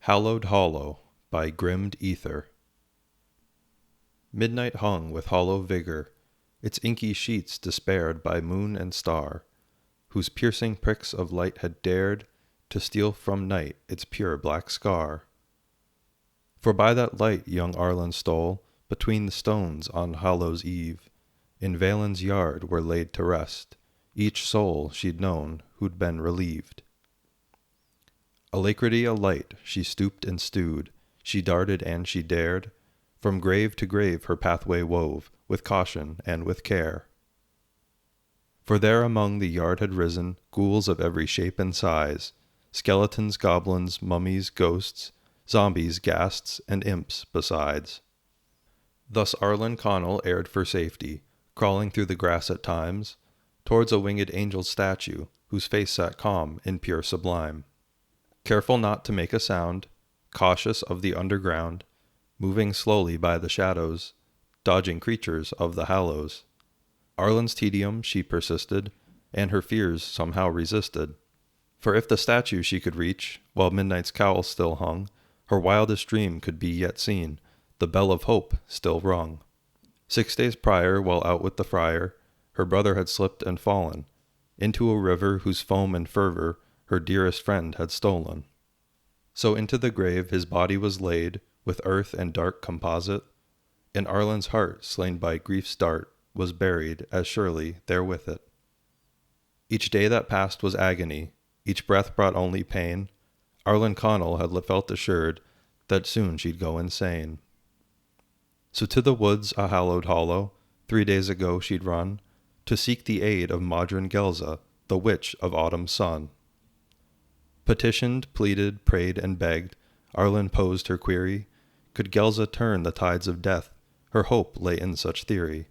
Hallowed Hollow by Grimmed Ether. Midnight hung with hollow vigor, its inky sheets despaired by moon and star, whose piercing pricks of light had dared to steal from night its pure black scar. For by that light young Arlen stole between the stones on Hallow's eve, in Valen's yard were laid to rest each soul she'd known who'd been relieved. Alacrity alight, she stooped and stewed, she darted and she dared, from grave to grave her pathway wove, with caution and with care. For there among the yard had risen ghouls of every shape and size, skeletons, goblins, mummies, ghosts, zombies, ghasts, and imps besides. Thus Arlen Connell erred for safety, crawling through the grass at times, towards a winged angel's statue, whose face sat calm in pure sublime. Careful not to make a sound, cautious of the underground, moving slowly by the shadows, dodging creatures of the hallows. Arlen's tedium she persisted, and her fears somehow resisted. For if the statue she could reach, while midnight's cowl still hung, her wildest dream could be yet seen, the bell of hope still rung. 6 days prior, while out with the friar, her brother had slipped and fallen into a river whose foam and fervor her dearest friend had stolen. So into the grave his body was laid, with earth and dark composite, and Arlen's heart, slain by grief's dart, was buried as surely there with it. Each day that passed was agony, each breath brought only pain. Arlen Connell had felt assured that soon she'd go insane. So to the woods a hallowed hollow 3 days ago she'd run, to seek the aid of Modron Gelza, the witch of autumn's sun. Petitioned, pleaded, prayed, and begged, Arlen posed her query. Could Gelza turn the tides of death? Her hope lay in such theory.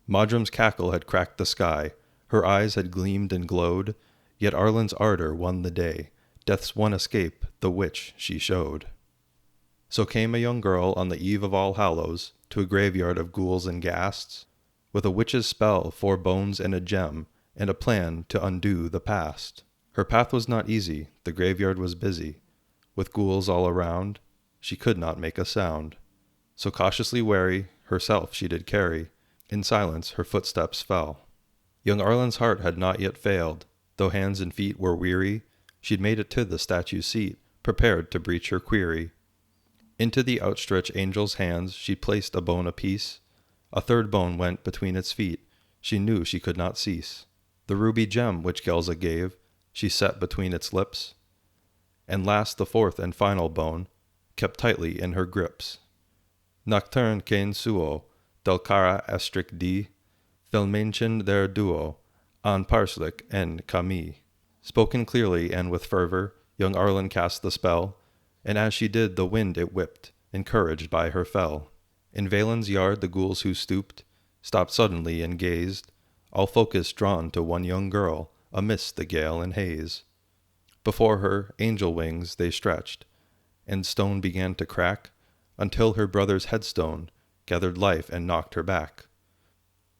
Modrum's cackle had cracked the sky, her eyes had gleamed and glowed, yet Arlen's ardor won the day, death's one escape the witch she showed. So came a young girl on the eve of All Hallows, to a graveyard of ghouls and ghasts, with a witch's spell, 4 bones and a gem, and a plan to undo the past. Her path was not easy, the graveyard was busy, with ghouls all around, she could not make a sound. So cautiously wary, herself she did carry, in silence her footsteps fell. Young Arlen's heart had not yet failed, though hands and feet were weary, she'd made it to the statue's seat, prepared to breach her query. Into the outstretched angel's hands she placed a bone apiece, a 3rd bone went between its feet, she knew she could not cease. The ruby gem which Gelza gave, she set between its lips, and last the 4th and final bone, kept tightly in her grips. Nocturne cain suo, del cara estric di, felmenchen their duo, an parslic en cami. Spoken clearly and with fervor, young Arlen cast the spell, and as she did the wind it whipped, encouraged by her fell. In Valen's yard the ghouls who stooped, stopped suddenly and gazed, all focus drawn to one young girl, amidst the gale and haze. Before her, angel wings they stretched, and stone began to crack, until her brother's headstone gathered life and knocked her back.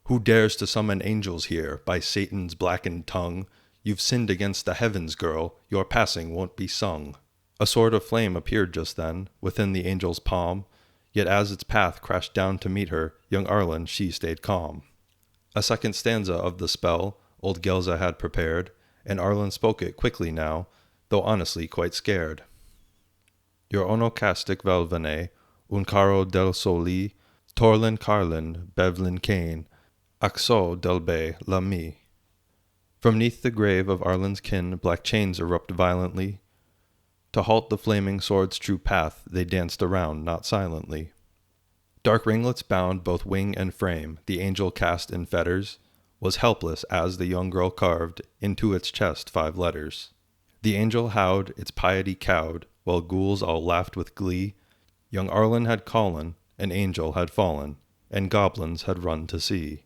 Who dares to summon angels here, by Satan's blackened tongue? You've sinned against the heavens, girl, your passing won't be sung. A sword of flame appeared just then, within the angel's palm, yet as its path crashed down to meet her, young Arlen she stayed calm. A 2nd stanza of the spell old Gelza had prepared, and Arlen spoke it quickly now, though honestly quite scared. Your onocastic velvene, un caro del soli, torlin carlin, bevlin cane, axo del be la mi. From neath the grave of Arlen's kin black chains erupt violently. To halt the flaming sword's true path they danced around not silently. Dark ringlets bound both wing and frame, the angel cast in fetters, was helpless as the young girl carved into its chest 5 letters. The angel howled, its piety cowed, while ghouls all laughed with glee. Young Arlen had callen, an angel had fallen, and goblins had run to see.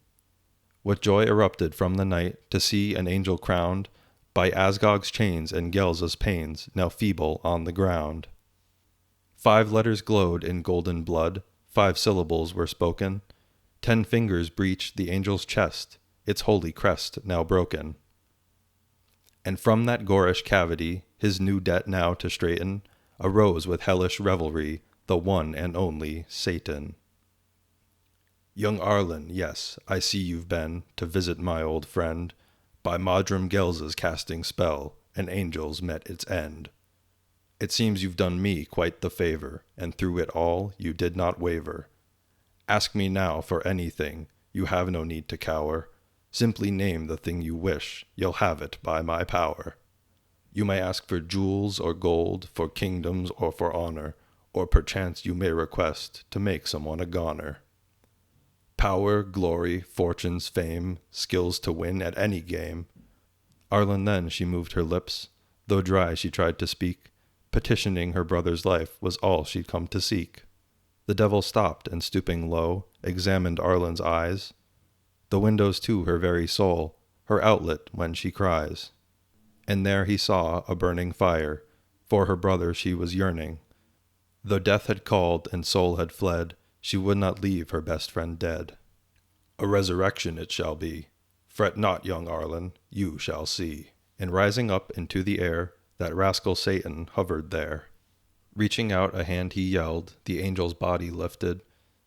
What joy erupted from the night to see an angel crowned by Asgog's chains and Gelza's pains, now feeble on the ground. 5 letters glowed in golden blood, 5 syllables were spoken. 10 fingers breached the angel's chest, its holy crest now broken. And from that gorish cavity, his new debt now to straighten, arose with hellish revelry the one and only Satan. Young Arlen, yes, I see you've been to visit my old friend. By Modrum Gelsa's casting spell, an angel's met its end. It seems you've done me quite the favor, and through it all you did not waver. Ask me now for anything, you have no need to cower. Simply name the thing you wish, you'll have it by my power. You may ask for jewels or gold, for kingdoms or for honor, or perchance you may request to make someone a goner. Power, glory, fortunes, fame, skills to win at any game. Arlen then she moved her lips, though dry she tried to speak, petitioning her brother's life was all she'd come to seek. The devil stopped and stooping low, examined Arlen's eyes, the windows to her very soul, her outlet when she cries. And there he saw a burning fire, for her brother she was yearning. Though death had called and soul had fled, she would not leave her best friend dead. A resurrection it shall be. Fret not, young Arlen, you shall see. And rising up into the air, that rascal Satan hovered there. Reaching out a hand he yelled, the angel's body lifted.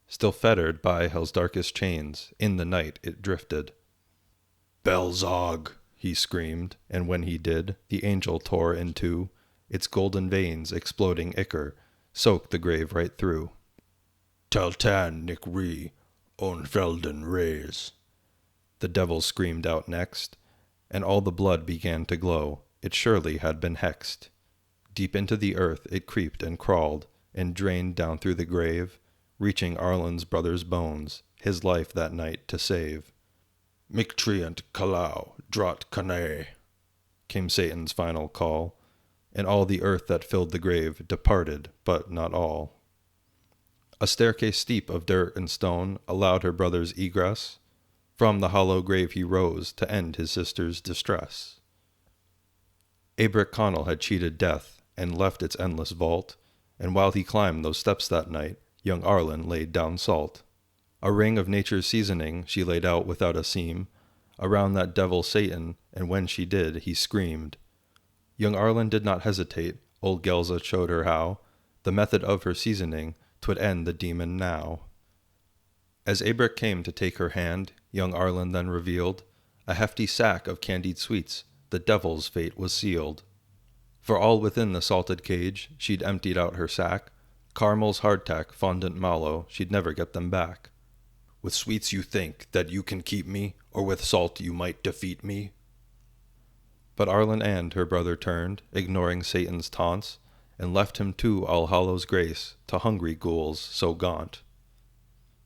Still fettered by hell's darkest chains, in the night it drifted. Belzog, he screamed, and when he did, the angel tore in two, its golden veins exploding ichor, soaked the grave right through. Teltan Nick Ree, Onfelden Rays. The devil screamed out next, and all the blood began to glow. It surely had been hexed. Deep into the earth it creeped and crawled, and drained down through the grave, reaching Arlen's brother's bones, his life that night to save. Mictreant Kalau, Drot Kane, came Satan's final call, and all the earth that filled the grave departed, but not all. A staircase steep of dirt and stone allowed her brother's egress. From the hollow grave he rose to end his sister's distress. Abric Connell had cheated death and left its endless vault, and while he climbed those steps that night, young Arlen laid down salt. A ring of nature's seasoning she laid out without a seam, around that devil Satan, and when she did, he screamed. Young Arlen did not hesitate, old Gelsa showed her how, the method of her seasoning, 'twould end the demon now. As Abric came to take her hand, young Arlen then revealed a hefty sack of candied sweets, the devil's fate was sealed. For all within the salted cage, she'd emptied out her sack, caramels, hardtack, fondant mallow, she'd never get them back. With sweets you think that you can keep me, or with salt you might defeat me? But Arlen and her brother turned, ignoring Satan's taunts, and left him to All Hallows' grace, to hungry ghouls so gaunt.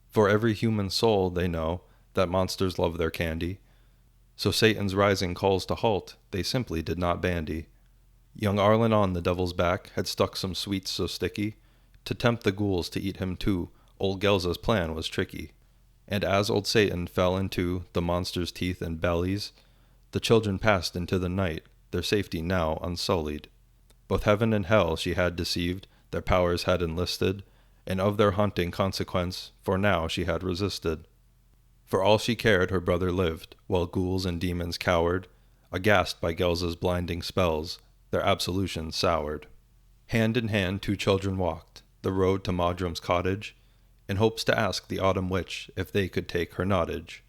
For every human soul they know that monsters love their candy, so Satan's rising calls to halt they simply did not bandy. Young Arlen on the devil's back had stuck some sweets so sticky, to tempt the ghouls to eat him too, old Gelsa's plan was tricky. And as old Satan fell into the monster's teeth and bellies, the children passed into the night, their safety now unsullied. Both heaven and hell she had deceived, their powers had enlisted, and of their haunting consequence, for now she had resisted. For all she cared her brother lived, while ghouls and demons cowered, aghast by Gelsa's blinding spells, their absolution soured. Hand in hand 2 children walked, the road to Modrum's cottage, in hopes to ask the autumn witch if they could take her nottage.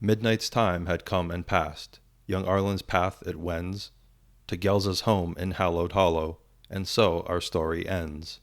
Midnight's time had come and passed, young Arlen's path it wends, to Gelsa's home in Hallowed Hollow, and so our story ends.